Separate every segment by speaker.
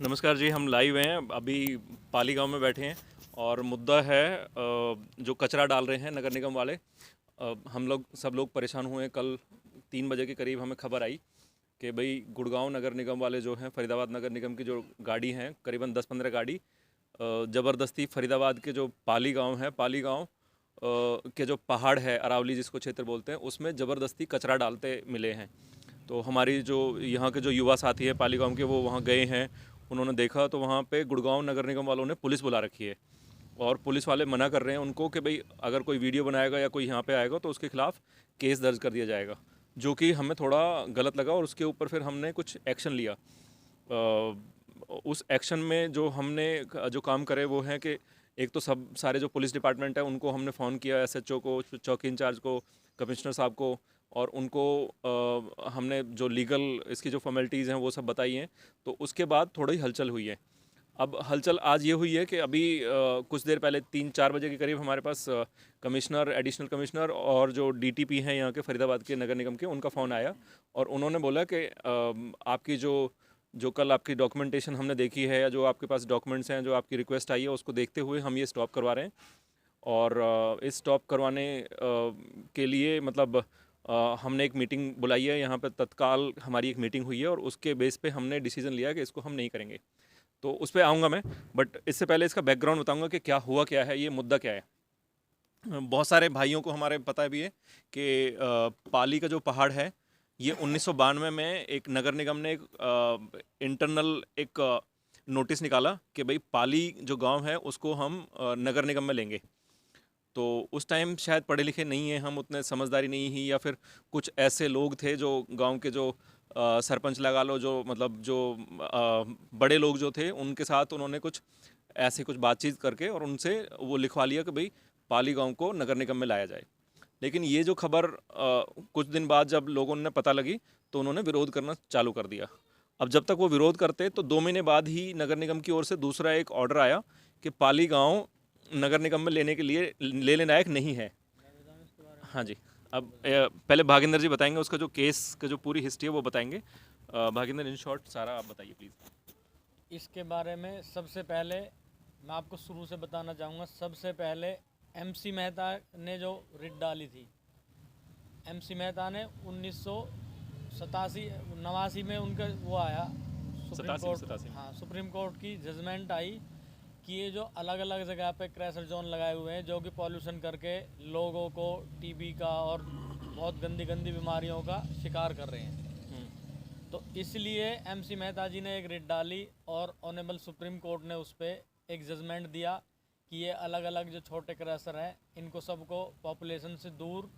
Speaker 1: नमस्कार जी। हम लाइव हैं अभी पाली गांव में बैठे हैं और मुद्दा है जो कचरा डाल रहे हैं नगर निगम वाले। हम लोग सब लोग परेशान हुए। कल 3 बजे के करीब हमें खबर आई कि भाई गुड़गांव नगर निगम वाले जो हैं, फरीदाबाद नगर निगम की जो गाड़ी हैं, करीबन 10-15 गाड़ी ज़बरदस्ती फरीदाबाद के जो पाली गांव है, पाली गांव के जो पहाड़ है, अरावली जिसको क्षेत्र बोलते हैं, उसमें ज़बरदस्ती कचरा डालते मिले हैं। तो हमारी जो यहाँ के जो युवा साथी है पाली गांव के, वो वहाँ गए हैं। उन्होंने देखा तो वहाँ पे गुड़गांव नगर निगम वालों ने पुलिस बुला रखी है और पुलिस वाले मना कर रहे हैं उनको कि भाई अगर कोई वीडियो बनाएगा या कोई यहाँ पे आएगा तो उसके खिलाफ केस दर्ज कर दिया जाएगा, जो कि हमें थोड़ा गलत लगा और उसके ऊपर फिर हमने कुछ एक्शन लिया। उस एक्शन में जो हमने जो काम करे वो है कि एक तो सब सारे जो पुलिस डिपार्टमेंट है उनको हमने फ़ोन किया, एसएचओ को, चौकी इंचार्ज को, कमिश्नर साहब को, और उनको हमने जो लीगल इसकी जो फॉर्मेलिटीज़ हैं वो सब बताई हैं। तो उसके बाद थोड़ी हलचल हुई है। अब हलचल आज ये हुई है कि अभी कुछ देर पहले 3-4 बजे के करीब हमारे पास कमिश्नर, एडिशनल कमिश्नर और जो डीटीपी हैं यहाँ के फरीदाबाद के नगर निगम के, उनका फ़ोन आया और उन्होंने बोला कि आपकी जो जो कल आपकी डॉक्यूमेंटेशन हमने देखी है या जो आपके पास डॉक्यूमेंट्स हैं, जो आपकी रिक्वेस्ट आई है, उसको देखते हुए हम ये स्टॉप करवा रहे हैं। और इस स्टॉप करवाने के लिए मतलब हमने एक मीटिंग बुलाई है यहाँ पे। तत्काल हमारी एक मीटिंग हुई है और उसके बेस पे हमने डिसीजन लिया कि इसको हम नहीं करेंगे। तो उस पे आऊँगा मैं, बट इससे पहले इसका बैकग्राउंड बताऊँगा कि क्या हुआ, क्या है ये मुद्दा, क्या है। बहुत सारे भाइयों को हमारे पता भी है कि पाली का जो पहाड़ है, ये 1992 में एक नगर निगम ने एक इंटरनल एक नोटिस निकाला कि भाई पाली जो गांव है उसको हम नगर निगम में लेंगे। तो उस टाइम शायद पढ़े लिखे नहीं हैं हम, उतने समझदारी नहीं ही, या फिर कुछ ऐसे लोग थे जो गांव के जो सरपंच लगा लो, जो मतलब जो बड़े लोग जो थे, उनके साथ उन्होंने कुछ ऐसे कुछ बातचीत करके और उनसे वो लिखवा लिया कि भाई पाली गांव को नगर निगम में लाया जाए। लेकिन ये जो खबर कुछ दिन बाद जब लोगों ने पता लगी तो उन्होंने विरोध करना चालू कर दिया। अब जब तक वो विरोध करते तो 2 महीने बाद ही नगर निगम की ओर से दूसरा एक ऑर्डर आया कि पाली गांव नगर निगम में लेने के लिए लेने लायक नहीं है। हाँ जी। अब पहले भागेंद्र जी बताएंगे उसका जो केस का जो पूरी हिस्ट्री है वो बताएंगे। भागेंद्र, इन शॉर्ट सारा आप बताइए प्लीज़।
Speaker 2: इसके बारे में सबसे पहले मैं आपको शुरू से बताना चाहूँगा। सबसे पहले एमसी मेहता ने जो रिट डाली थी, एमसी मेहता ने 1987 89 में उनका वो आया सुप्रीम
Speaker 1: 87
Speaker 2: कोर्ट।
Speaker 1: 87
Speaker 2: हाँ, सुप्रीम कोर्ट की जजमेंट आई कि ये जो अलग अलग जगह पे क्रैशर जोन लगाए हुए हैं जो कि पॉल्यूशन करके लोगों को टीबी का और बहुत गंदी गंदी बीमारियों का शिकार कर रहे हैं। तो इसलिए एमसी मेहता जी ने एक रिट डाली और ऑनरेबल सुप्रीम कोर्ट ने उस पर एक जजमेंट दिया कि ये अलग अलग जो छोटे क्रैशर हैं इनको सबको पॉपुलेशन से दूर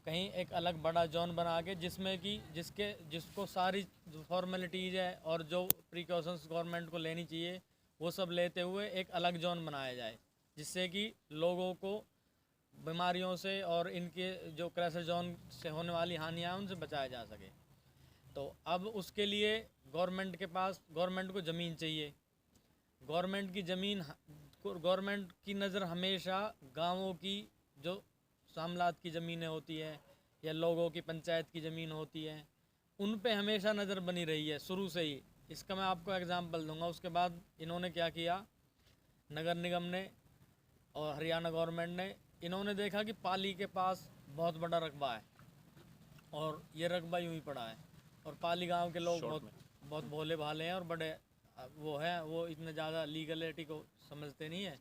Speaker 2: कहीं एक अलग बड़ा जोन बना के, जिसमें कि जिसको सारी फॉर्मेलिटीज़ है और जो प्रिकॉशंस गवर्नमेंट को लेनी चाहिए वो सब लेते हुए एक अलग जोन बनाया जाए, जिससे कि लोगों को बीमारियों से और इनके जो क्रैशर जोन से होने वाली हानियाँ हैं उनसे बचाया जा सके। तो अब उसके लिए गवर्नमेंट को ज़मीन चाहिए। गवर्नमेंट की ज़मीन गवर्नमेंट की नज़र हमेशा गांवों की जो सामलात की ज़मीनें होती है या लोगों की पंचायत की ज़मीन होती है उन पे हमेशा नज़र बनी रही है शुरू से ही। इसका मैं आपको एग्जांपल दूंगा। उसके बाद इन्होंने क्या किया, नगर निगम ने और हरियाणा गवर्नमेंट ने, इन्होंने देखा कि पाली के पास बहुत बड़ा रकबा है और ये रकबा यूं ही पड़ा है और पाली गांव के लोग
Speaker 1: शॉर्ट
Speaker 2: बहुत
Speaker 1: में।
Speaker 2: बहुत भोले भाले हैं और बड़े वो हैं, वो इतने ज़्यादा लीगलिटी को समझते नहीं है।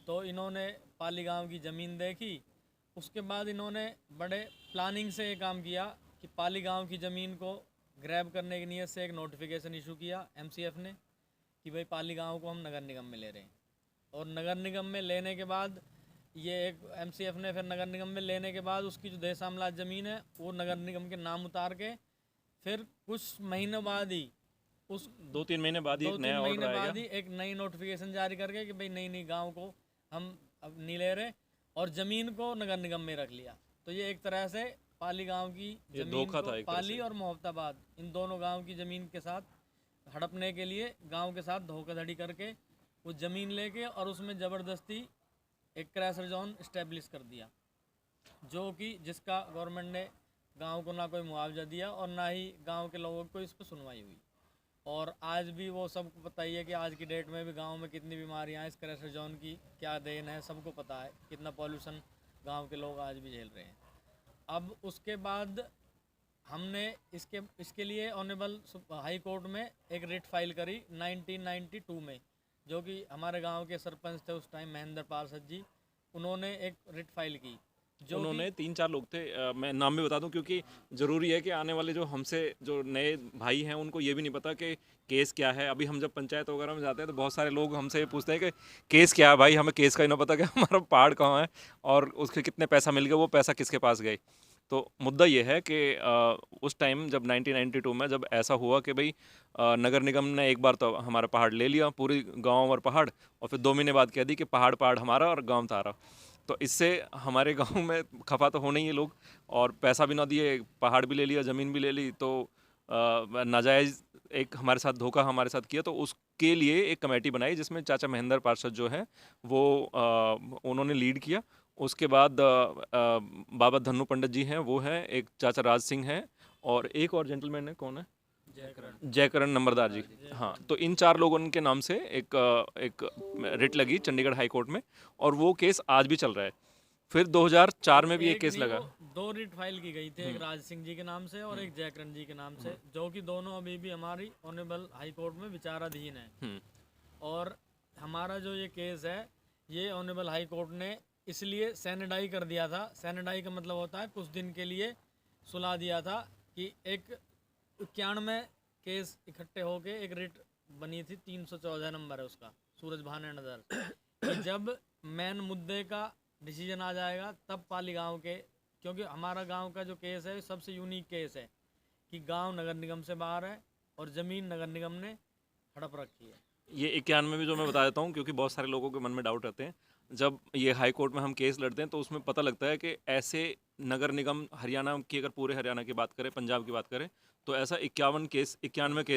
Speaker 2: तो इन्होंने पाली गांव की ज़मीन देखी। उसके बाद इन्होंने बड़े प्लानिंग से ये काम किया कि पाली गांव की ज़मीन को ग्रैब करने की नीयत से एक नोटिफिकेशन इशू किया एमसीएफ ने कि भाई पाली गांव को हम नगर निगम में ले रहे हैं। और नगर निगम में लेने के बाद ये एक एमसीएफ ने फिर नगर निगम में लेने के बाद उसकी जो देसामलात ज़मीन है वो नगर निगम के नाम उतार के फिर कुछ महीनों बाद ही उस
Speaker 1: 2-3 महीने बाद ही
Speaker 2: दो
Speaker 1: एक
Speaker 2: तीन
Speaker 1: नया ऑर्डर
Speaker 2: महीने
Speaker 1: आएगा।
Speaker 2: बाद ही एक नई नोटिफिकेशन जारी करके कि भाई नई नई गांव को हम अब नहीं ले रहे और ज़मीन को नगर निगम में रख लिया। तो ये एक तरह से पाली गांव की
Speaker 1: ये
Speaker 2: ज़मीन
Speaker 1: धोखा
Speaker 2: को,
Speaker 1: था एक तरह
Speaker 2: पाली
Speaker 1: से।
Speaker 2: और मोहब्बताबाद इन दोनों गांव की ज़मीन के साथ हड़पने के लिए गांव के साथ धोखाधड़ी करके वो ज़मीन लेके और उसमें ज़बरदस्ती एक क्रैशर जोन इस्टेब्लिश कर दिया, जो कि जिसका गवर्नमेंट ने गांव को ना कोई मुआवजा दिया और ना ही गांव के लोगों को इस पर सुनवाई हुई। और आज भी वो सबको पता ही है कि आज की डेट में भी गांव में कितनी बीमारियां हैं, इस क्रैशर जोन की क्या देन है सबको पता है, कितना पॉल्यूशन गांव के लोग आज भी झेल रहे हैं। अब उसके बाद हमने इसके इसके लिए ऑनरेबल हाई कोर्ट में एक रिट फाइल करी 1992 में, जो कि हमारे गांव के सरपंच थे उस टाइम महेंद्र पार्षद जी, उन्होंने एक रिट फाइल की जो
Speaker 1: उन्होंने 3-4 लोग थे, मैं नाम भी बता दूं क्योंकि ज़रूरी है कि आने वाले जो हमसे जो नए भाई हैं उनको ये भी नहीं पता कि केस क्या है। अभी हम जब पंचायत वगैरह में जाते हैं तो बहुत सारे लोग हमसे ये पूछते हैं कि केस क्या है भाई, हमें केस का ही ना पता कि हमारा पहाड़ कहाँ है और उसके कितने पैसा मिल गया, वो पैसा किसके पास गए। तो मुद्दा ये है कि उस टाइम जब 1992 में जब ऐसा हुआ कि भाई नगर निगम ने एक बार तो हमारा पहाड़ ले लिया, पूरी गांव और पहाड़, और फिर 2 महीने बाद कह दी कि पहाड़ पहाड़ हमारा और गांव तारा। तो इससे हमारे गांव में खफा तो होने ही है लोग, और पैसा भी ना दिए, पहाड़ भी ले लिया, ज़मीन भी ले ली, तो नाजायज़ एक हमारे साथ धोखा हमारे साथ किया। तो उसके लिए एक कमेटी बनाई जिसमें चाचा महेंद्र पार्षद जो है वो उन्होंने लीड किया। उसके बाद बाबा धन्नू पंडित जी हैं, वो हैं, एक चाचा राज सिंह हैं, और एक और जेंटलमैन है, कौन है, जयकरण नंबरदार जी। हाँ, तो इन 4 लोगों के नाम से एक रिट लगी चंडीगढ़ हाई कोर्ट में, और वो केस आज भी चल रहा है। फिर 2004 में भी एक केस लगा।
Speaker 2: 2 रिट फाइल की गई थी, एक राज सिंह जी के नाम से और एक जयकरण जी के नाम से, जो कि दोनों अभी भी हमारी ऑनरेबल हाई कोर्ट में विचाराधीन है। और हमारा जो ये केस है ये ऑनरेबल हाई कोर्ट ने इसलिए सैनिडाई कर दिया था। सैनिडाई का मतलब होता है कुछ दिन के लिए सुला दिया था कि एक 91 केस इकट्ठे होके एक रिट बनी थी, 314 नंबर है उसका, सूरज भाने नजर, कि जब मेन मुद्दे का डिसीजन आ जाएगा तब पाली गांव के, क्योंकि हमारा गांव का जो केस है सबसे यूनिक केस है कि गांव नगर निगम से बाहर है और ज़मीन नगर निगम ने हड़प रखी है।
Speaker 1: ये 91 में भी जो मैं बता देता हूँ, क्योंकि बहुत सारे लोगों के मन में डाउट रहते हैं। जब ये हाई कोर्ट में हम केस लड़ते हैं तो उसमें पता लगता है कि ऐसे नगर निगम हरियाणा की, अगर पूरे हरियाणा की बात करें, पंजाब की बात करें, तो ऐसा 91 केस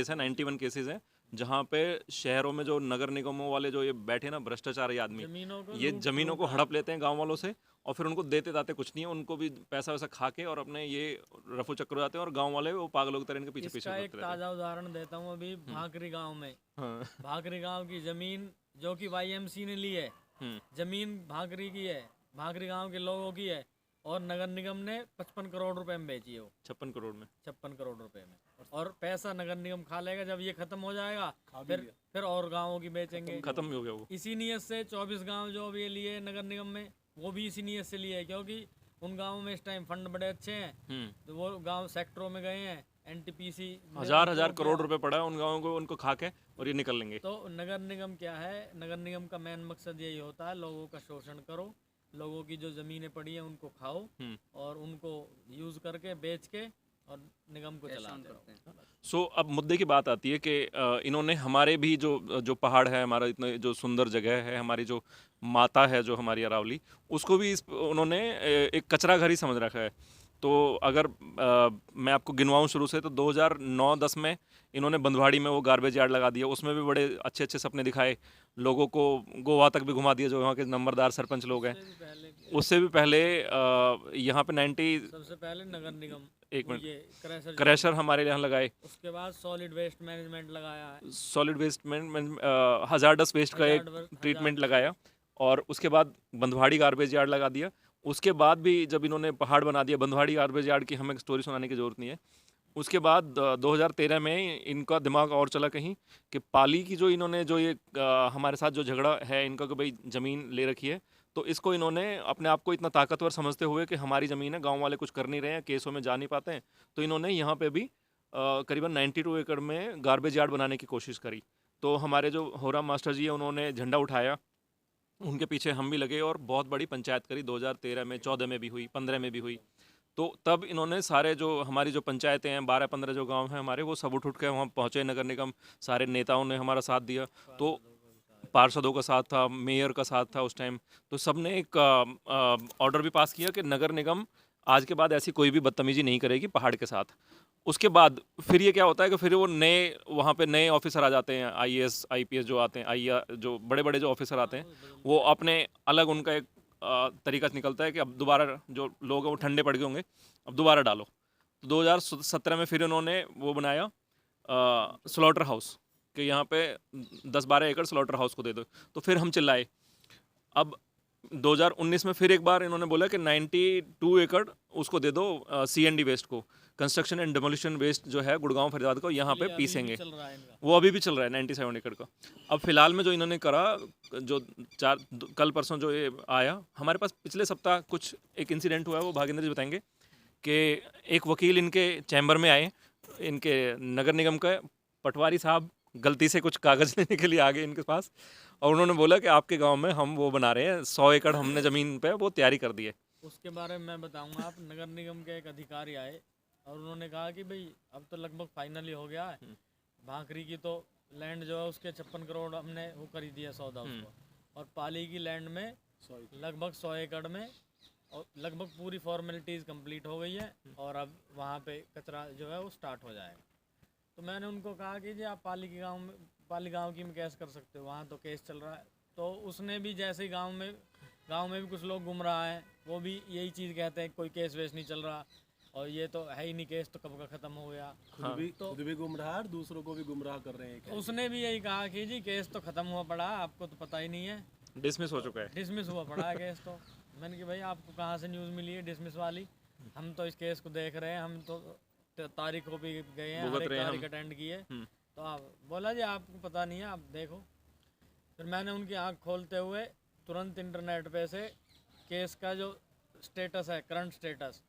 Speaker 1: है, 91 केसेस हैं, जहाँ पे शहरों में जो नगर निगमों वाले जो ये बैठे ना भ्रष्टाचारी आदमी, ये ज़मीनों को हड़प लेते हैं गाँव वालों से, और फिर उनको देते दाते कुछ नहीं है, उनको भी पैसा वैसा खा के और अपने ये रफू चक्कर हो जाते हैं, और गाँव वाले वो पागलों की तरह इनके पीछे
Speaker 2: इसका एक ताज़ा उदाहरण देता हूँ। अभी भाकरी गांव में,
Speaker 1: हाँ।
Speaker 2: भाकरी गांव की ज़मीन जो कि YMC ने ली है, ज़मीन भाकरी की है, भाकरी गांव के लोगों की है, और नगर निगम ने 55 करोड़ रुपए में बेची है वो,
Speaker 1: 56 करोड़ में,
Speaker 2: 56 करोड़ रुपए में, और पैसा नगर निगम खा लेगा। जब ये खत्म हो जाएगा फिर और गाँवों की बेचेंगे।
Speaker 1: खत्म ही हो गया वो।
Speaker 2: इसी नीयत से 24 गांव जो अभी लिए नगर निगम में, वो भी इसी नीयत से लिए है, क्योंकि उन गाँवों में इस टाइम फंड बड़े अच्छे हैं, तो वो गाँव सेक्टरों में गए हैं, NTPC
Speaker 1: हजार करोड़ रुपए पड़ा है उन गाँवों को, उनको खा के, और ये निकल लेंगे।
Speaker 2: तो नगर निगम क्या है, नगर निगम का मेन मकसद यही होता है, लोगों का शोषण करो, लोगों की जो ज़मीनें पड़ी हैं उनको खाओ और उनको यूज़ करके बेच के और निगम को चलाते रहो।
Speaker 1: सो अब मुद्दे की बात आती है कि इन्होंने हमारे भी जो जो पहाड़ है, हमारा इतने जो सुंदर जगह है, हमारी जो माता है जो हमारी अरावली, उसको भी उन्होंने एक कचरा घर ही समझ रखा है। तो अगर मैं आपको गिनवाऊं शुरू से, तो 2009-10 में इन्होंने बंदवाड़ी में वो गार्बेज यार्ड लगा दिया, उसमें भी बड़े अच्छे अच्छे सपने दिखाए, लोगों को गोवा तक भी घुमा दिया जो वहाँ के नंबरदार सरपंच लोग हैं। उससे भी पहले यहाँ पे 90
Speaker 2: सबसे पहले नगर निगम,
Speaker 1: एक मिनट, क्रैशर हमारे यहाँ लगाए,
Speaker 2: उसके बाद सॉलिड वेस्ट मैनेजमेंट लगाया है,
Speaker 1: solid waste management, hazardous waste का एक ट्रीटमेंट लगाया, और उसके बाद बंदवाड़ी गार्बेज यार्ड लगा दिया। उसके बाद भी जब इन्होंने पहाड़ बना दिया, बंदवाड़ी गार्बेज यार्ड की हमें स्टोरी सुनाने की ज़रूरत नहीं है। उसके बाद 2013 में इनका दिमाग और चला कहीं कि पाली की जो इन्होंने जो ये हमारे साथ जो झगड़ा है इनका कि भाई ज़मीन ले रखी है, तो इसको इन्होंने अपने आप को इतना ताकतवर समझते हुए कि हमारी ज़मीन है, गांव वाले कुछ कर नहीं रहे हैं, केसों में जा नहीं पाते हैं, तो इन्होंने यहाँ पे भी करीबन 92 एकड़ में गार्बेज यार्ड बनाने की कोशिश करी। तो हमारे जो होराम मास्टर जी है उन्होंने झंडा उठाया, उनके पीछे हम भी लगे, और बहुत बड़ी पंचायत करी, 2013 में, 14 में भी हुई, 15 में भी हुई। तो तब इन्होंने सारे जो हमारी जो पंचायतें हैं, 12-15 जो गांव हैं हमारे, वो सब उठ के वहाँ पहुँचे, नगर निगम, सारे नेताओं ने हमारा साथ दिया, तो पार्षदों का साथ था, मेयर का साथ था उस टाइम, तो सब ने एक ऑर्डर भी पास किया कि नगर निगम आज के बाद ऐसी कोई भी बदतमीजी नहीं करेगी पहाड़ के साथ। उसके बाद फिर ये क्या होता है कि फिर वो नए वहाँ पे नए ऑफिसर आ जाते हैं, IAS IPS जो आते हैं, जो बड़े बड़े जो ऑफिसर आते हैं, वो अपने अलग उनका एक तरीका निकलता है कि अब दोबारा जो लोग हैं वो ठंडे पड़ गए होंगे, अब दोबारा डालो। तो 2017 में फिर उन्होंने वो बनाया स्लॉटर हाउस कि यहाँ पे 10-12 एकड़ स्लॉटर हाउस को दे दो। तो फिर हम चिल्लाए। अब 2019 में फिर एक बार इन्होंने बोला कि 92 एकड़ उसको दे दो CND वेस्ट को, कंस्ट्रक्शन एंड डिमोलिशन वेस्ट जो है गुड़गांव फरीदाबाद को, यहाँ पे
Speaker 2: अभी भी
Speaker 1: पीसेंगे।
Speaker 2: चल रहा है इनका।
Speaker 1: वो अभी भी चल रहा है 97 एकड़ का। अब फिलहाल में जो इन्होंने करा, जो कल परसों जो ये आया हमारे पास, पिछले सप्ताह कुछ एक इंसिडेंट हुआ है, वो भागेंद्र जी बताएंगे कि एक वकील इनके चैम्बर में आए, इनके नगर निगम के पटवारी साहब गलती से कुछ कागज़ लेने के लिए आ गए इनके पास, और उन्होंने बोला कि आपके गांव में हम वो बना रहे हैं, 100 एकड़ हमने ज़मीन पे वो तैयारी कर दी है।
Speaker 2: उसके बारे में मैं बताऊंगा। आप नगर निगम के एक अधिकारी आए और उन्होंने कहा कि भाई अब तो लगभग फाइनली हो गया है, भांकरी की तो लैंड जो है उसके 56 करोड़ हमने वो खरीद दिया सौदा उसको, और पाली की लैंड में लगभग 100 एकड़ में और लगभग पूरी फॉर्मेलिटीज़ कंप्लीट हो गई है, और अब वहाँ पे कचरा जो है वो स्टार्ट हो जाएगा। तो मैंने उनको कहा कि जी आप पाली गांव की में केस कर सकते हो, वहाँ तो केस चल रहा है। तो उसने भी जैसे ही गांव में भी कुछ लोग गुमराह हैं, वो भी यही चीज़ कहते हैं कोई केस वेस नहीं चल रहा, और ये तो है ही नहीं, केस तो कब का ख़त्म हो गया।
Speaker 3: खुद भी गुमराह और दूसरों को भी गुमराह कर रहे हैं।
Speaker 2: उसने भी यही कहा कि जी केस तो ख़त्म हुआ पड़ा, आपको तो पता ही नहीं है,
Speaker 1: डिसमिस हो चुका है।
Speaker 2: डिसमिस हुआ पड़ा है केस। तो मैंने कि भाई आपको कहाँ से न्यूज़ मिली है डिसमिस वाली? हम तो इस केस को देख रहे हैं, हम तो तारीख को भी गए हैं, हर एक तारीख अटेंड की है। तो आप बोला जी आपको पता नहीं है, आप देखो। फिर मैंने उनकी आंख खोलते हुए तुरंत इंटरनेट पे से केस का जो स्टेटस है, करंट स्टेटस,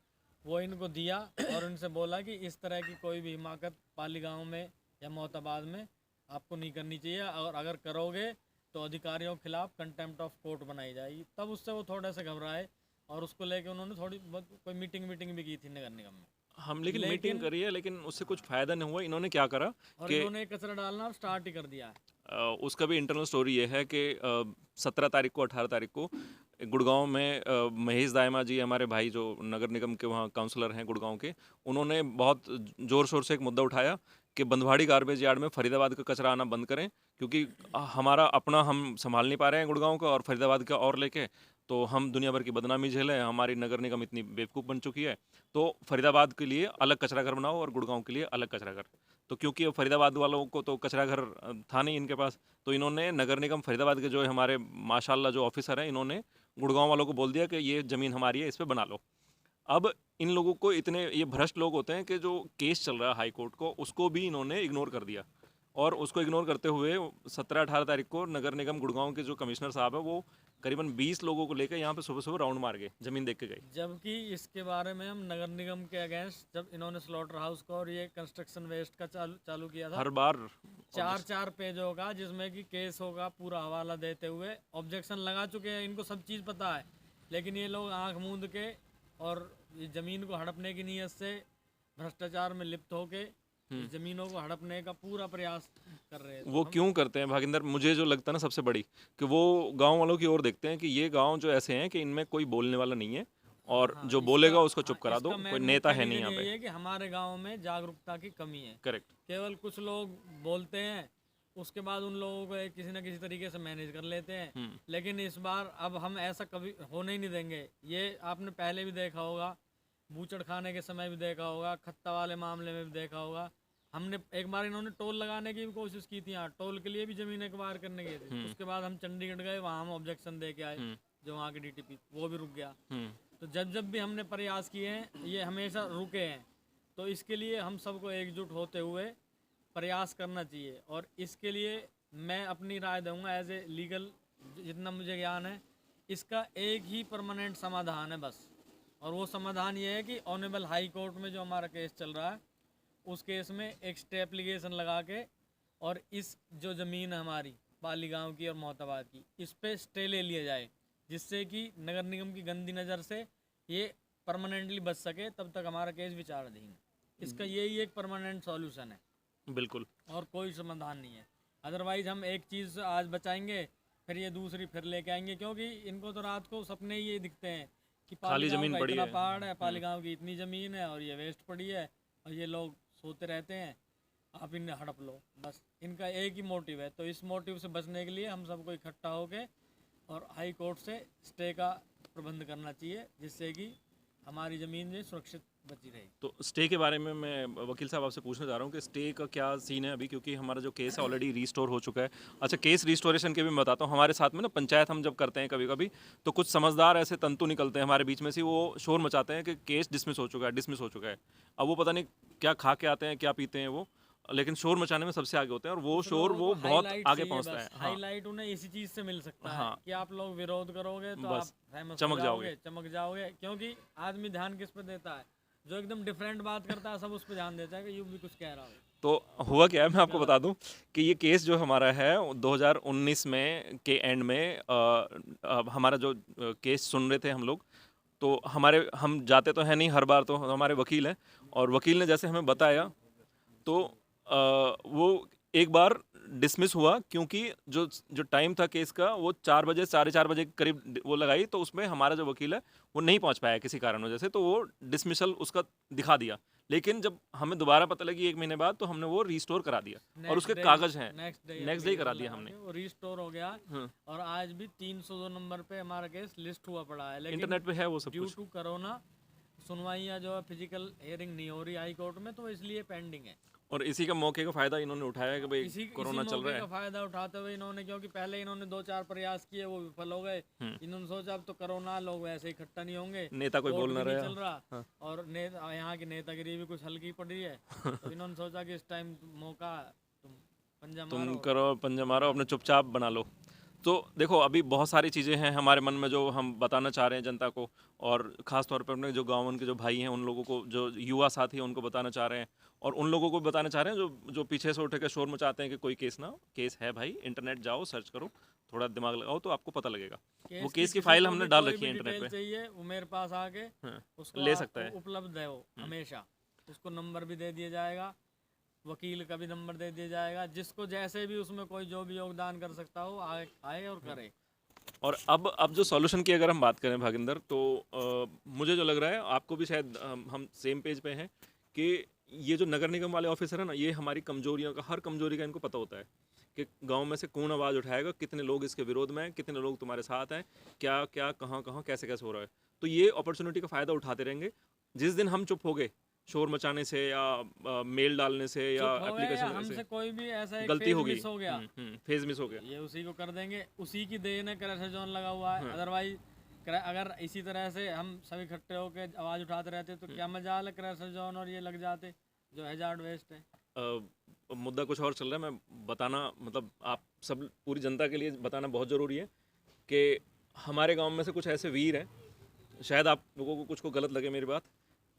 Speaker 2: वो इनको दिया और उनसे बोला कि इस तरह की कोई भी हिमाकत पाली गांव में या मोहताबाद में आपको नहीं करनी चाहिए, और अगर करोगे तो अधिकारियों के खिलाफ कंटेम्प्ट ऑफ कोर्ट बनाई जाएगी। तब उससे वो थोड़े से घबराए, और उसको लेके उन्होंने थोड़ी बहुत कोई मीटिंग भी की थी नगर निगम में।
Speaker 1: हम लेकिन मीटिंग करी है, लेकिन उससे कुछ फ़ायदा नहीं हुआ। इन्होंने क्या करा
Speaker 2: और
Speaker 1: कि
Speaker 2: इन्होंने कचरा डालना स्टार्ट ही कर दिया है।
Speaker 1: उसका भी इंटरनल स्टोरी ये है कि 17 तारीख को 18 तारीख को गुड़गांव में महेश दायमा जी, हमारे भाई जो नगर निगम के वहाँ काउंसलर हैं गुड़गांव के, उन्होंने बहुत ज़ोर शोर से एक मुद्दा उठाया कि बंधवाड़ी गार्बेज यार्ड में फरीदाबाद का कचरा आना बंद करें, क्योंकि हमारा अपना हम संभाल नहीं पा रहे हैं गुड़गांव का, और फरीदाबाद का और लेके तो हम दुनिया भर की बदनामी झेलें। हमारी नगर निगम इतनी बेवकूफ़ बन चुकी है, तो फरीदाबाद के लिए अलग कचरा घर बनाओ और गुड़गांव के लिए अलग कचरा घर। तो क्योंकि फरीदाबाद वालों को तो कचरा घर था नहीं इनके पास, तो इन्होंने नगर निगम फरीदाबाद के जो हमारे माशाल्लाह जो ऑफिसर हैं, इन्होंने गुड़गांव वालों को बोल दिया कि ये ज़मीन हमारी है, इस पर बना लो। अब इन लोगों को, इतने ये भ्रष्ट लोग होते हैं कि जो केस चल रहा है हाई कोर्ट को, उसको भी इन्होंने इग्नोर कर दिया, और उसको इग्नोर करते हुए 17-18 तारीख को नगर निगम गुड़गांव के जो कमिश्नर साहब है, वो करीबन 20 लोगों को लेकर यहाँ पे सुबह सुबह राउंड मार गए, ज़मीन देख के गए।
Speaker 2: जबकि इसके बारे में हम नगर निगम के अगेंस्ट, जब इन्होंने स्लॉटर हाउस को और ये कंस्ट्रक्शन वेस्ट का चालू किया था,
Speaker 1: हर बार
Speaker 2: 4 पेजों का जिसमें कि केस होगा पूरा हवाला देते हुए ऑब्जेक्शन लगा चुके हैं। इनको सब चीज़ पता है, लेकिन ये लोग आंख मूंद के और ये ज़मीन को हड़पने की नीयत से भ्रष्टाचार में लिप्त होके ज़मीनों को हड़पने का पूरा प्रयास कर रहे हैं।
Speaker 1: वो क्यों करते हैं भागिंदर? मुझे जो लगता है ना सबसे बड़ी, कि वो गांव वालों की ओर देखते हैं कि ये गांव जो ऐसे हैं कि इनमें कोई बोलने वाला नहीं है, और जो बोलेगा उसको चुप करा दो, कोई नेता है नहीं यहाँ पे।
Speaker 2: ये कि हमारे गांव में जागरूकता की कमी है।
Speaker 1: करेक्ट।
Speaker 2: केवल कुछ लोग बोलते हैं, उसके बाद उन लोगों को किसी न किसी तरीके से मैनेज कर लेते हैं। लेकिन इस बार अब हम ऐसा कभी होने ही नहीं देंगे। ये आपने पहले भी देखा होगा, बूचड़ खाने के समय भी देखा होगा, खत्ता वाले मामले में भी देखा होगा। हमने एक बार इन्होंने टोल लगाने की भी कोशिश की थी, यहाँ टोल के लिए भी जमीन एक्वायर करने गए थे। उसके बाद हम चंडीगढ़ गए, वहाँ हम ऑब्जेक्शन दे के आए, जो वहाँ की DTP, वो भी रुक गया। तो जब भी हमने प्रयास किए हैं, ये हमेशा रुके हैं। तो इसके लिए हम सबको एकजुट होते हुए प्रयास करना चाहिए, और इसके लिए मैं अपनी राय दूंगा एज ए लीगल, जितना मुझे ज्ञान है, इसका एक ही परमानेंट समाधान है बस। और वो समाधान ये है कि ऑनरेबल हाई कोर्ट में जो हमारा केस चल रहा है, उस केस में एक स्टे एप्लीकेशन लगा के, और इस जो ज़मीन है हमारी पाली गांव की और मोहताबाद की, इस पे स्टे ले लिया जाए, जिससे कि नगर निगम की गंदी नज़र से ये परमानेंटली बच सके। तब तक हमारा केस विचाराधीन है। इसका यही एक परमानेंट सॉल्यूशन है,
Speaker 1: बिल्कुल,
Speaker 2: और कोई समाधान नहीं है। अदरवाइज हम एक चीज़ आज बचाएंगे, फिर ये दूसरी फिर लेके आएंगे, क्योंकि इनको तो रात को सपने ये दिखते हैं कि
Speaker 1: खाली
Speaker 2: गांव
Speaker 1: ज़मीन
Speaker 2: का
Speaker 1: पड़ी
Speaker 2: इतना
Speaker 1: है।
Speaker 2: पहाड़ है, पाली गांव की इतनी ज़मीन है, और ये वेस्ट पड़ी है, और ये लोग सोते रहते हैं, आप इन्हें हड़प लो। बस इनका एक ही मोटिव है। तो इस मोटिव से बचने के लिए हम सबको इकट्ठा होकर और हाई कोर्ट से स्टे का प्रबंध करना चाहिए, जिससे कि हमारी ज़मीन जो सुरक्षित बची रही।
Speaker 1: तो स्टे के बारे में मैं वकील साहब आपसे पूछना चाह रहा हूँ कि स्टे का क्या सीन है अभी, क्योंकि हमारा जो केस है ऑलरेडी रीस्टोर हो चुका है। अच्छा, केस रिस्टोरेशन के भी मैं बताता हूँ। हमारे साथ में ना पंचायत हम जब करते हैं कभी कभी, तो कुछ समझदार ऐसे तंतु निकलते हैं हमारे बीच में से, वो शोर मचाते हैं कि केस डिसमिस हो चुका है, डिसमिस हो चुका है। अब वो पता नहीं क्या खा के आते हैं, क्या पीते हैं वो, लेकिन शोर मचाने में सबसे आगे होते हैं, और वो
Speaker 2: कुछ
Speaker 1: शोर
Speaker 2: लोगों
Speaker 1: वो
Speaker 2: को
Speaker 1: बहुत
Speaker 2: हाईलाइट
Speaker 1: आगे
Speaker 2: चाहिए
Speaker 1: पहुँचता
Speaker 2: बस।
Speaker 1: है। हाँ,
Speaker 2: हाईलाइट उन्हें इसी चीज से मिल सकता है
Speaker 1: हाँ,
Speaker 2: कि आप लोग विरोध करोगे तो
Speaker 1: बस
Speaker 2: आप फेमस
Speaker 1: चमक
Speaker 2: हो
Speaker 1: जाओगे।
Speaker 2: जाओगे, चमक जाओगे। क्योंकि आदमी ध्यान किस पे देता है? जो एकदम डिफरेंट बात करता है सब उस पर ध्यान देता है कि यू भी कुछ कह रहा हो।
Speaker 1: तो हुआ क्या है, मैं आपको बता दूं कि ये केस जो हमारा है 2019 में के एंड में हमारा जो केस सुन रहे थे हम लोग, तो हम जाते तो हैं नहीं हर बार, तो हमारे वकील हैं, और वकील ने जैसे हमें बताया, तो वो एक बार डिसमिस हुआ, क्योंकि जो जो टाइम था केस का वो 4 बजे 4:30 बजे के करीब वो लगाई, तो उसमें हमारा जो वकील है वो नहीं पहुंच पाया किसी कारण वजह से, तो वो डिसमिसल उसका दिखा दिया। लेकिन जब हमें दोबारा पता लगी 1 महीने बाद, तो हमने वो रिस्टोर करा दिया और उसके कागज हैं। नेक्स्ट डे ही करा दिया हमने।
Speaker 2: वो रिस्टोर हो गया।
Speaker 1: हाँ,
Speaker 2: और आज भी 302 नंबर पे हमारा केस लिस्ट हुआ पड़ा है, लेकिन
Speaker 1: इंटरनेट पे है वो सब
Speaker 2: ड्यू
Speaker 1: कुछ।
Speaker 2: टू कोरोना सुनवाइयाँ जो है फिजिकल हियरिंग नहीं हो रही हाई कोर्ट में, तो इसलिए पेंडिंग है।
Speaker 1: और इसी का मौके का फायदा इन्होंने उठाया कि भाई
Speaker 2: इसी
Speaker 1: कोरोना चल
Speaker 2: मौके
Speaker 1: रहा
Speaker 2: का
Speaker 1: है।
Speaker 2: फायदा उठाते हुए इन्होंने, क्योंकि पहले इन्होंने 2-4 प्रयास किए वो विफल हो गए। इन्होंने सोचा अब तो कोरोना, लोग वैसे ही इकट्ठा नहीं होंगे,
Speaker 1: नेता कोई
Speaker 2: कोर्ट
Speaker 1: बोल ना
Speaker 2: भी नहीं
Speaker 1: रहा।
Speaker 2: चल रहा,
Speaker 1: हाँ।
Speaker 2: और यहाँ की नेतागिरी भी कुछ हल्की पड़ रही है। तो इन्होंने सोचा कि इस टाइम मौका, तुम पंजा
Speaker 1: तुम
Speaker 2: मारो।
Speaker 1: करो पंजा मारो, अपने चुपचाप बना लो। तो देखो, अभी बहुत सारी चीज़ें हैं हमारे मन में जो हम बताना चाह रहे हैं जनता को, और ख़ास तौर पर अपने जो गाँव के जो भाई हैं उन लोगों को, जो युवा साथी हैं उनको बताना चाह रहे हैं, और उन लोगों को भी बताना चाह रहे हैं जो पीछे से उठ के शोर मचाते हैं कि कोई केस ना हो। केस है भाई, इंटरनेट जाओ, सर्च करो, थोड़ा दिमाग लगाओ तो आपको पता लगेगा। वो केस की
Speaker 2: किसी
Speaker 1: फाइल
Speaker 2: को
Speaker 1: हमने
Speaker 2: भी
Speaker 1: डाल
Speaker 2: कोई
Speaker 1: रखी
Speaker 2: भी
Speaker 1: है इंटरनेट
Speaker 2: डिटेल
Speaker 1: पे।
Speaker 2: चाहिए वो मेरे पास आके
Speaker 1: हाँ,
Speaker 2: उसको
Speaker 1: ले सकता है।
Speaker 2: उपलब्ध है वो हमेशा। उसको नंबर भी दे दिया जाएगा, वकील का भी नंबर दे दिया जाएगा, जिसको जैसे भी उसमें कोई जो भी योगदान कर सकता हो आए और करे।
Speaker 1: और अब जो सॉल्यूशन की अगर हम बात करें भागिंदर, तो मुझे जो लग रहा है, आपको भी शायद हम सेम पेज पे हैं, कि ये जो नगर निगम वाले ऑफिसर है ना, ये हमारी कमजोरियों का, हर कमजोरी का इनको पता होता है कि गांव में से कौन आवाज़ उठाएगा, कितने लोग इसके विरोध में हैं, कितने लोग तुम्हारे साथ हैं, क्या क्या कहाँ कहाँ कैसे कैसे हो रहा है। तो ये अपॉर्चुनिटी का फ़ायदा उठाते रहेंगे। जिस दिन हम चुप हो गए शोर मचाने से, या मेल डालने से, या
Speaker 2: चुप हो गए या
Speaker 1: एप्लीकेशन
Speaker 2: हमसे
Speaker 1: से
Speaker 2: कोई भी ऐसा एक
Speaker 1: गलती
Speaker 2: फेज
Speaker 1: हो गई,
Speaker 2: मिस हो गया,
Speaker 1: फेज मिस हो गया,
Speaker 2: ये उसी को कर देंगे। उसी की देन है, क्रैशर जोन लगा हुआ है। अदरवाइज अगर इसी तरह से हम सभी इकट्ठे होकर आवाज़ उठाते रहते तो क्या मजाल है क्रैशर जोन और ये लग जाते जो हैजार्ड वेस्ट है।
Speaker 1: मुद्दा कुछ और चल रहा है। मैं बताना, मतलब आप सब पूरी जनता के लिए बताना बहुत ज़रूरी है कि हमारे गांव में से कुछ ऐसे वीर हैं, शायद आप लोगों को कुछ को गलत लगे मेरी बात,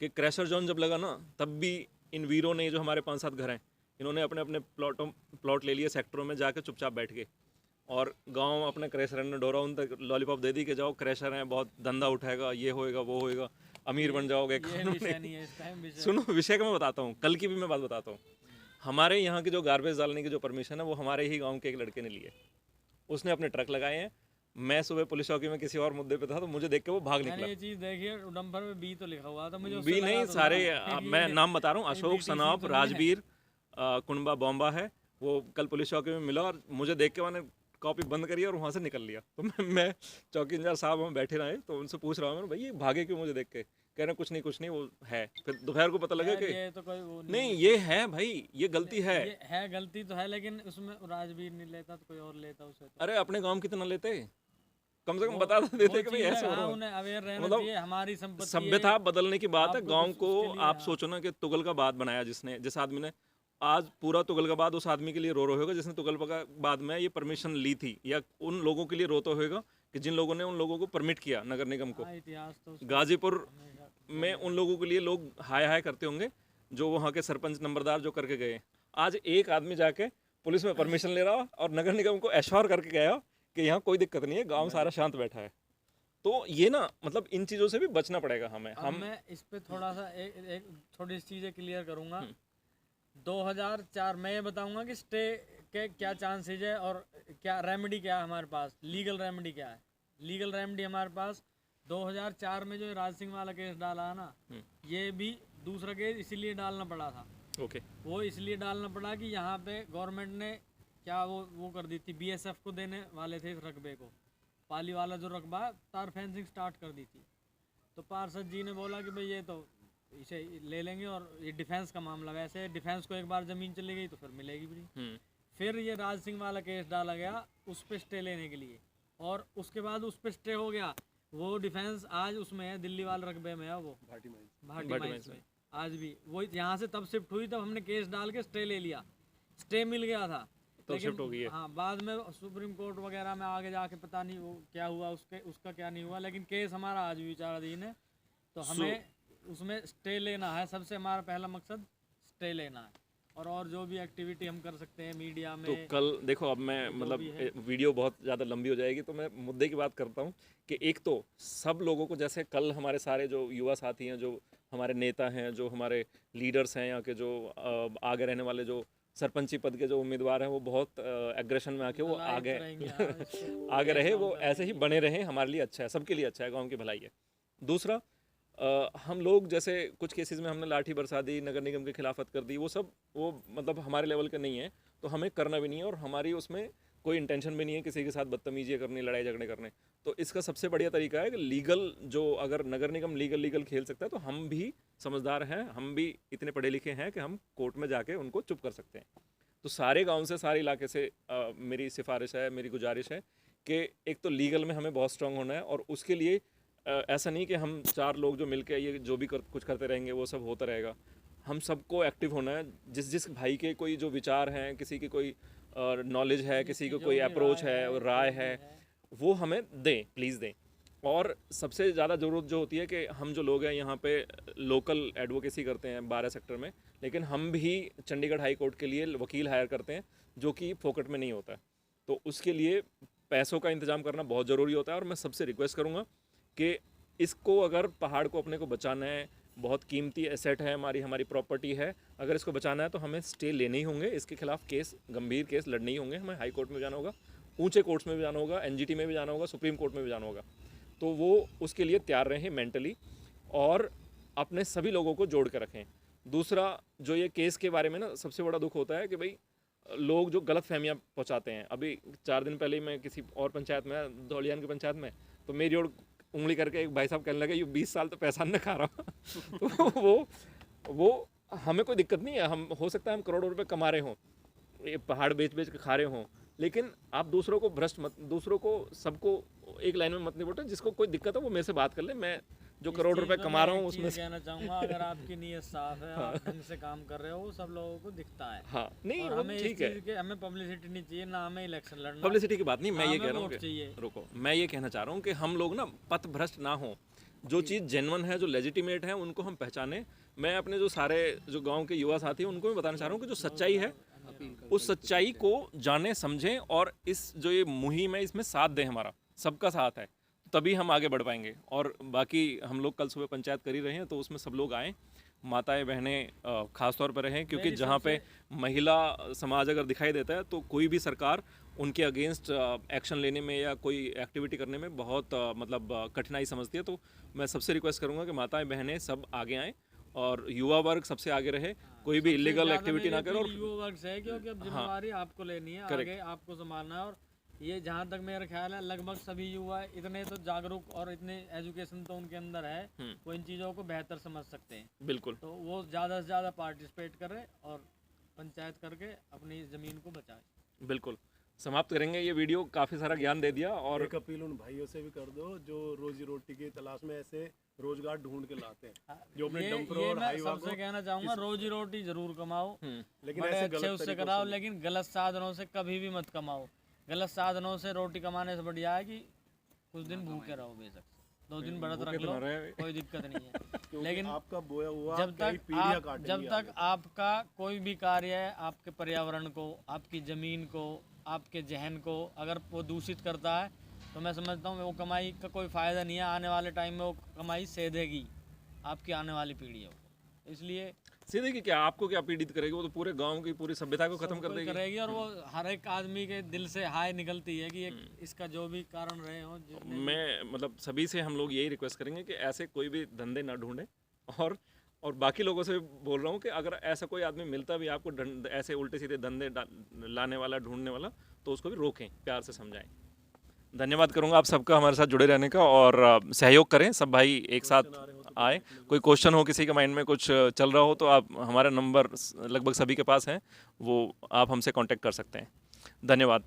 Speaker 1: कि क्रैशर जोन जब लगा ना, तब भी इन वीरों ने, जो हमारे 5-7 घर हैं, इन्होंने अपने अपने प्लॉट ले लिए सेक्टरों में, जाके चुपचाप बैठ गए, और गांव अपने क्रैशर ने ढोरा उन तक लॉलीपॉप दे दी कि जाओ क्रैशर हैं, बहुत धंधा उठाएगा, ये होएगा वो होएगा, अमीर बन जाओगे।
Speaker 2: ये विषय नहीं है इस टाइम। विषय
Speaker 1: सुनो, विषय का मैं बताता हूँ, कल की भी मैं बात बताता हूँ। हमारे यहाँ की जो गार्बेज डालने की जो परमिशन है, वो हमारे ही गांव के एक लड़के ने ली है। उसने अपने ट्रक लगाए हैं। मैं सुबह पुलिस चौकी में किसी और मुद्दे पे था, तो मुझे देख के वो भाग
Speaker 2: मैंने
Speaker 1: निकला।
Speaker 2: ये चीज़ देखी है, डंपर में बी तो लिखा हुआ था, मुझे उससे
Speaker 1: भी
Speaker 2: लगा
Speaker 1: नहीं,
Speaker 2: तो
Speaker 1: सारे
Speaker 2: था कि
Speaker 1: मैं
Speaker 2: ये
Speaker 1: नाम बता रहा हूँ, अशोक,
Speaker 2: BTC
Speaker 1: सनाप,
Speaker 2: तो नहीं है।
Speaker 1: राजवीर, कुंबा, बॉम्बा है। वो कल पुलिस चौकी में मिला, और मुझे देख के मैंने कॉपी बंद करी और वहाँ से निकल लिया। तो मैं चौकी इंचार्ज साहब वहाँ बैठे रहे, तो उनसे पूछ रहा हूँ मैं, भाई ये भागे क्यों मुझे देख के? कह रहे कुछ नहीं वो है। फिर दोपहर को पता लगा
Speaker 2: यार,
Speaker 1: कि
Speaker 2: ये तो कोई वो
Speaker 1: नहीं, ये है भाई, ये गलती है।
Speaker 2: ये है, गलती तो है, लेकिन उसमें राजवीर नहीं लेता तो कोई और लेता उसे तो।
Speaker 1: अरे अपने गांव कितना लेते, कम से कम बता तो देते कि भाई ऐसे हो रहा है।
Speaker 2: उन्हें अवेयर रहना
Speaker 1: मतलब
Speaker 2: चाहिए, हमारी संपत्ति है।
Speaker 1: सभ्यता बदलने की बात है।
Speaker 2: आपको
Speaker 1: गांव
Speaker 2: कुछ
Speaker 1: को
Speaker 2: उसके लिए,
Speaker 1: आप सोचो ना कि तुगलकाबाद बनाया जिस आदमी ने, आज पूरा तुगलकाबाद उस आदमी के लिए रो होगा जिसने तुगलकाबाद में ये परमिशन ली थी, या उन लोगों के लिए रोता होगा कि जिन लोगों ने उन लोगों को परमिट किया, नगर निगम को।
Speaker 2: हाँ, इतिहास तो उसका
Speaker 1: गाजीपुर
Speaker 2: हमेशा
Speaker 1: में उन लोगों के लिए लोग हाय हाय करते होंगे, जो वहाँ के सरपंच नंबरदार जो करके गए। आज एक आदमी जाके पुलिस में परमिशन ले रहा और नगर निगम को एश्योर करके गया कि यहाँ कोई दिक्कत नहीं है, गाँव सारा शांत बैठा है। तो ये ना, मतलब इन चीज़ों से भी बचना पड़ेगा हमें।
Speaker 2: अब मैं इस पे थोड़ा सा एक छोटी सी चीज़ें क्लियर करूँगा। 2004 मैं ये बताऊंगा कि स्टे के क्या चांसेज है और क्या रेमेडी क्या है हमारे पास, लीगल रेमेडी क्या है। लीगल रेमेडी हमारे पास 2004 में जो राज सिंह वाला केस डाला है ना, ये भी दूसरा केस इसीलिए डालना पड़ा था।
Speaker 1: ओके।
Speaker 2: वो इसलिए डालना पड़ा कि यहाँ पे गवर्नमेंट ने क्या वो कर दी थी, बीएसएफ को देने वाले थे इस रकबे को, पाली वाला जो रकबा, तार फेंसिंग स्टार्ट कर दी थी। तो पार्षद जी ने बोला कि भाई ये तो इसे ले लेंगे। और ये डिफेंस का मामला, वैसे डिफेंस को एक बार ज़मीन चली गई तो फिर मिलेगी भी नहीं। फिर ये राज सिंह वाला केस डाला गया उस पर स्टे लेने के लिए, और उसके बाद उस पर स्टे हो गया। वो डिफेंस आज उसमें है, दिल्ली वाले रकबे में है, वो भाटी माइंस में आज भी। वो यहाँ से तब शिफ्ट हुई, तब हमने केस डाल के स्टे ले लिया, स्टे मिल गया था
Speaker 1: तो शिफ्ट हो गई है।
Speaker 2: हाँ, बाद में सुप्रीम कोर्ट वगैरह में आगे जाके पता नहीं वो क्या हुआ, उसका क्या नहीं हुआ, लेकिन केस हमारा आज भी विचाराधीन है। तो हमें उसमें स्टे लेना है, सबसे हमारा पहला मकसद स्टे लेना है। और जो भी एक्टिविटी हम कर सकते हैं मीडिया में।
Speaker 1: तो कल देखो, अब मैं मतलब वीडियो बहुत ज़्यादा लंबी हो जाएगी, तो मैं मुद्दे की बात करता हूँ कि एक तो सब लोगों को, जैसे कल हमारे सारे जो युवा साथी हैं, जो हमारे नेता हैं, जो हमारे लीडर्स हैं, यहाँ के जो आगे रहने वाले जो सरपंची पद के जो उम्मीदवार हैं, वो बहुत एग्रेशन में आके वो आगे आगे रहे, वो ऐसे ही बने रहे, हमारे लिए अच्छा है, सबके लिए अच्छा है, गाँव की भलाई है। दूसरा, हम लोग जैसे कुछ केसेस में हमने लाठी बरसा दी, नगर निगम के खिलाफत कर दी, वो मतलब हमारे लेवल के नहीं है, तो हमें करना भी नहीं है, और हमारी उसमें कोई इंटेंशन भी नहीं है किसी के साथ बदतमीजी करनी, लड़ाई झगड़े करने। तो इसका सबसे बढ़िया तरीका है कि लीगल, जो अगर नगर निगम लीगल खेल सकता है, तो हम भी समझदार हैं, हम भी इतने पढ़े लिखे हैं कि हम कोर्ट में जाके उनको चुप कर सकते हैं। तो सारे गाँव से, सारे इलाके से मेरी सिफारिश है, मेरी गुजारिश है कि एक तो लीगल में हमें बहुत स्ट्रांग होना है, और उसके लिए ऐसा नहीं कि हम 4 लोग जो मिलके ये जो भी कुछ करते रहेंगे वो सब होता रहेगा। हम सबको एक्टिव होना है, जिस भाई के कोई जो विचार हैं, किसी की कोई नॉलेज है, किसी को कोई अप्रोच है, राय है, वो हमें दें, प्लीज़ दें। और सबसे ज़्यादा ज़रूरत जो होती है कि हम जो लोग हैं यहाँ पे लोकल एडवोकेसी करते हैं 12 सेक्टर में, लेकिन हम भी चंडीगढ़ हाई कोर्ट के लिए वकील हायर करते हैं, जो कि फोकट में नहीं होता है। तो उसके लिए पैसों का इंतज़ाम करना बहुत ज़रूरी होता है। और मैं सबसे रिक्वेस्ट करूँगा कि इसको, अगर पहाड़ को अपने को बचाना है, बहुत कीमती एसेट है, हमारी प्रॉपर्टी है, अगर इसको बचाना है तो हमें स्टे लेने ही होंगे, इसके खिलाफ केस, गंभीर केस लड़ने ही होंगे, हमें हाई कोर्ट में जाना होगा, ऊंचे कोर्ट्स में भी जाना होगा, एनजीटी में भी जाना होगा, सुप्रीम कोर्ट में भी जाना होगा। तो वो उसके लिए तैयार रहें मेंटली, और अपने सभी लोगों को जोड़ कर रखें। दूसरा, जो ये केस के बारे में ना सबसे बड़ा दुख होता है कि भाई लोग जो गलत फहमियाँ पहुँचाते हैं। अभी 4 दिन पहले मैं किसी और पंचायत में, धौलियान की पंचायत में, तो मेरी ओर उंगली करके एक भाई साहब कहने लगे, ये 20 साल तो पैसा नहीं खा रहा। तो वो हमें कोई दिक्कत नहीं है, हम हो सकता है हम करोड़ों रुपए कमा रहे हों, ये पहाड़ बेच के खा रहे हों, लेकिन आप दूसरों को भ्रष्ट मत, दूसरों को, सबको एक लाइन में मत नहीं बोलते। जिसको कोई दिक्कत है वो मेरे से बात कर ले, मैं जो करोड़ रुपए कमा रहा हूँ उसमें
Speaker 2: कहना चाहूँगा, अगर आपकी नीयत साफ है, आप ढंग से काम कर रहे हो, वो सब लोगों को दिखता है।
Speaker 1: हाँ, नहीं,
Speaker 2: और हमें
Speaker 1: ठीक है,
Speaker 2: हमें पब्लिसिटी नहीं चाहिए, ना हमें इलेक्शन लड़ना।
Speaker 1: पब्लिसिटी की बात नहीं, मैं ये कह रहा हूँ
Speaker 2: कि
Speaker 1: रुको, मैं ये कहना चाह रहा हूँ कि हम लोग ना पथ भ्रष्ट ना हो, जो चीज़ जेन्युइन है, जो लेजिटिमेट है, उनको हम पहचाने। मैं अपने जो सारे जो गांव के युवा साथी हैं उनको भी बताना चाह रहा हूँ कि जो सच्चाई है, उस सच्चाई को जाने समझें, और इस जो ये मुहिम है इसमें साथ दें, हमारा सबका साथ है, तभी हम आगे बढ़ पाएंगे। और बाकी हम लोग कल सुबह पंचायत कर ही रहे हैं, तो उसमें सब लोग आएँ, माताएं बहनें खास तौर पर रहें, क्योंकि जहाँ पे महिला समाज अगर दिखाई देता है, तो कोई भी सरकार उनके अगेंस्ट एक्शन लेने में या कोई एक्टिविटी करने में बहुत मतलब कठिनाई समझती है। तो मैं सबसे रिक्वेस्ट करूँगा कि माताएं बहनें सब आगे आएँ, और युवा वर्ग सबसे आगे रहे, कोई भी इलीगल एक्टिविटी ना करे। और
Speaker 2: युवा वर्ग से, क्योंकि अब जिम्मेदारी आपको लेनी है, आगे आपको संभालना है। और ये जहाँ तक मेरा ख्याल है, लगभग सभी युवा इतने तो जागरूक और इतने एजुकेशन तो उनके अंदर है, वो इन चीज़ों को बेहतर समझ सकते हैं।
Speaker 1: बिल्कुल,
Speaker 2: तो वो ज़्यादा से ज़्यादा पार्टिसिपेट करें और पंचायत करके अपनी ज़मीन को बचाएं।
Speaker 1: बिल्कुल, समाप्त करेंगे ये वीडियो, काफ़ी सारा ज्ञान दे दिया। और
Speaker 3: एक अपील उन भाइयों से भी कर दो जो रोजी रोटी की तलाश में ऐसे रोजगार ढूंढ के लाते हैं, जो अपने डंपरों और हाईवा
Speaker 2: सबसे कहना चाहूँगा, रोजी रोटी जरूर कमाओ,
Speaker 3: लेकिन
Speaker 2: बड़े
Speaker 3: ऐसे
Speaker 2: अच्छे
Speaker 3: गलत
Speaker 2: उससे
Speaker 3: तरीकों
Speaker 2: कराओ, लेकिन गलत साधनों से कभी भी मत कमाओ। गलत साधनों से रोटी कमाने से बढ़िया है कि कुछ दिन भूखे रहो, बेशक 2 दिन व्रत रख लो, कोई दिक्कत नहीं है। लेकिन
Speaker 3: आपका बोया हुआ
Speaker 2: जब तक आपका कोई भी कार्य है, आपके पर्यावरण को, आपकी ज़मीन को, आपके जहन को अगर वो दूषित करता है, तो मैं समझता हूँ वो कमाई का कोई फ़ायदा नहीं है। आने वाले टाइम में वो कमाई सेधेगी आपकी आने वाली पीढ़ियों को। इसलिए
Speaker 1: सीधे की क्या, आपको क्या पीड़ित करेगी, वो तो पूरे गांव की पूरी सभ्यता को खत्म कर देगी।
Speaker 2: और वो हर एक आदमी के दिल से हाय निकलती है कि इसका जो भी कारण रहे हो।
Speaker 1: मैं मतलब सभी से हम लोग यही रिक्वेस्ट करेंगे कि ऐसे कोई भी धंधे ना ढूंढें, और बाकी लोगों से बोल रहा हूँ कि अगर ऐसा कोई आदमी मिलता भी आपको ऐसे उल्टे सीधे धंधे लाने वाला, ढूंढने वाला, तो उसको भी रोकें, प्यार से समझाएं। धन्यवाद करूँगा आप सबका हमारे साथ जुड़े रहने का, और सहयोग करें सब भाई एक साथ आए। कोई क्वेश्चन हो, किसी के माइंड में कुछ चल रहा हो, तो आप हमारा नंबर लगभग सभी के पास है, वो आप हमसे कांटेक्ट कर सकते हैं। धन्यवाद।